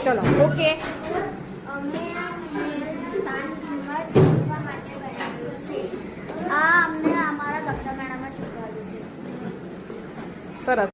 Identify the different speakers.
Speaker 1: ચલો ઓકે.
Speaker 2: અમે આ સ્થાન કિંમત શીખવા માટે બનાવ્યું છે. આ અમને અમારા કક્ષા મેળામાં શીખવાડ્યું છે.
Speaker 1: સરસ.